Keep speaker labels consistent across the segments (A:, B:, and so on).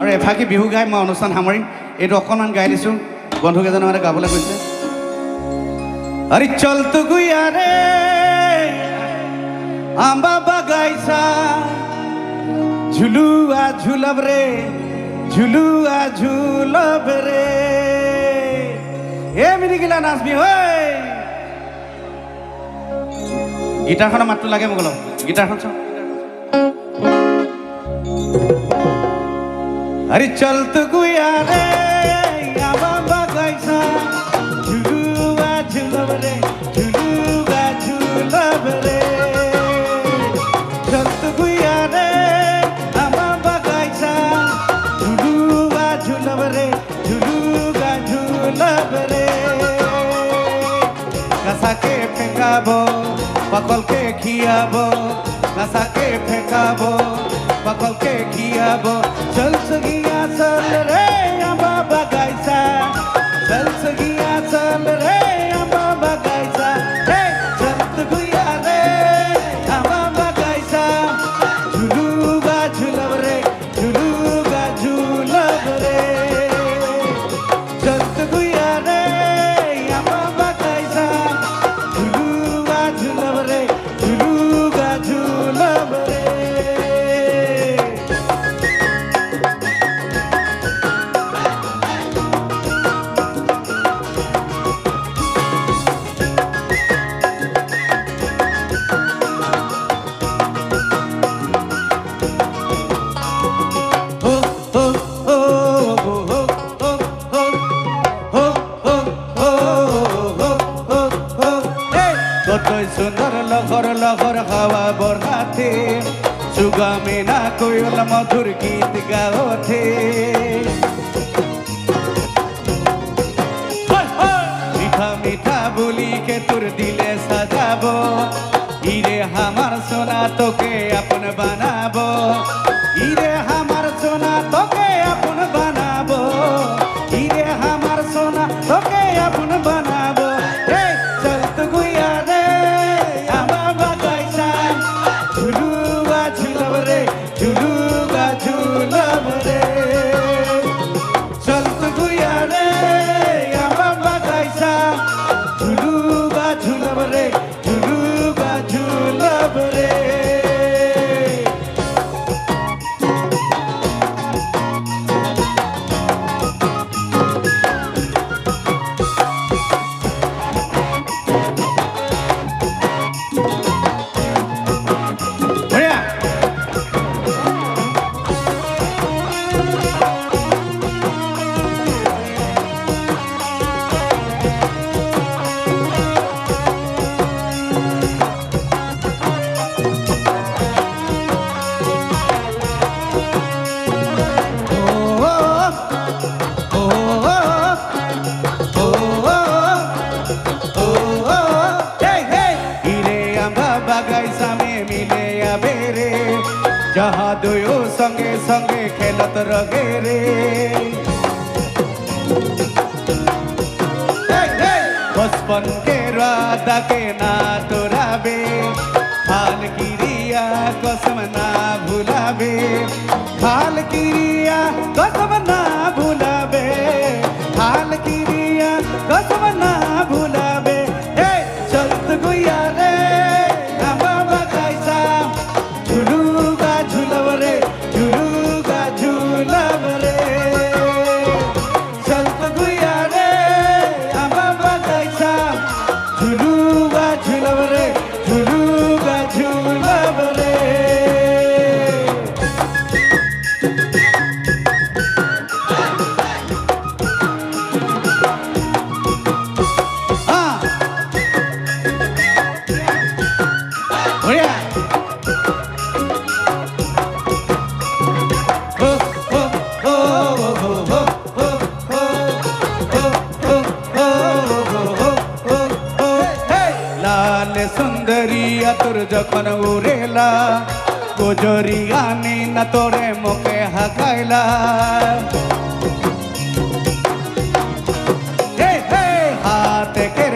A: আৰু এফাকি বিহু গাই মই অনুষ্ঠান সামৰিম। এইটো অকণমান গাই দিছোঁ, বন্ধুকেইজনে মানে গাবলৈ কৈছে। আরে চল তো গুয়া রে আম্বা বাগাইছা ঝুলুয়া ঝুলব রে ঝুলুয়া ঝুলব রে। এ মিনিগিলা নাচবি হয়। গিটাৰখনৰ মাতটো লাগে মোক অলপ। গিটাৰখন চাওঁ। আরে চল তো গুয়া রে আম্বা বাগাইছা ঝুলুয়া ঝুলব রে ঝুলুয়া ঝুলব রে। চল তো গুয়া রে আম্বা বাগাইছা ঝুলুয়া ঝুলব রে ঝুলুয়া ঝুলব রে। কাসাকে ফেকাবো পাকলকে খিয়াবো, কাসাকে ফেকাবো পাকলকে খিয়াবো। চল সগিয়া চল রে আম্বা বাগাইছা চল সগিয়া চল রে আম্বা বাগাইছা। হে চল তো গুয়া রে আম্বা বাগাইছা ঝুলুগা ঝুলব রে ঝুলুগা ঝুলব রে। চল তো গুয়া রে আম্বা বাগাইছা ঝুলুগা ঝুলব রে ঝুলুগা ঝুলব রে। কতই সুন্দর লহর লহর হাওয়া বরহাতে সুগামে না কোয়ল মধুর গীত গাওতে। মিঠা মিঠা বলিকে তোর দিলে সাজাবো ইরে আমার সোনা তোকে আপন বানাবো ইরে আমার সোনা তোকে আপন বানাবো ইরে আমার সোনা তোকে আপন বানাবো। চল তো গুয়া রে আম্বা বাগাইছা ঝুলুয়া ঝুলব রে ঝুলুয়া ঝুলব রে। চল তো গুয়া রে আম্বা বাগাইছা ঝুলুয়া ঝুলব রে ঝুলুয়া ঝুলব রে। जहाँ दुयो संगे संगे खेलत रगे रे। बचपन के राधा के ना तोराबे हाल किरिया कसम ना भुलाबे हाल किरिया कसम ना भुलाबे हाल किरिया कसम ना भुलाबे। चल तो गुया रे आम्बा बागाइसा झुलुगा झुलब रे झुलुगा झुलब रे। चल तो गुया रे आम्बा बागाइसा झुलुगा झुलब रे झुलुगा झुलब रे। सुंदरिया तोर जखन उड़ेला गोजरिया नीना तोरे मोके हकाइला। हाथ केर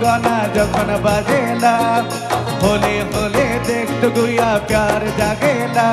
A: गना जखन बाजेला होले होले देख तो गुया प्यार जागेला।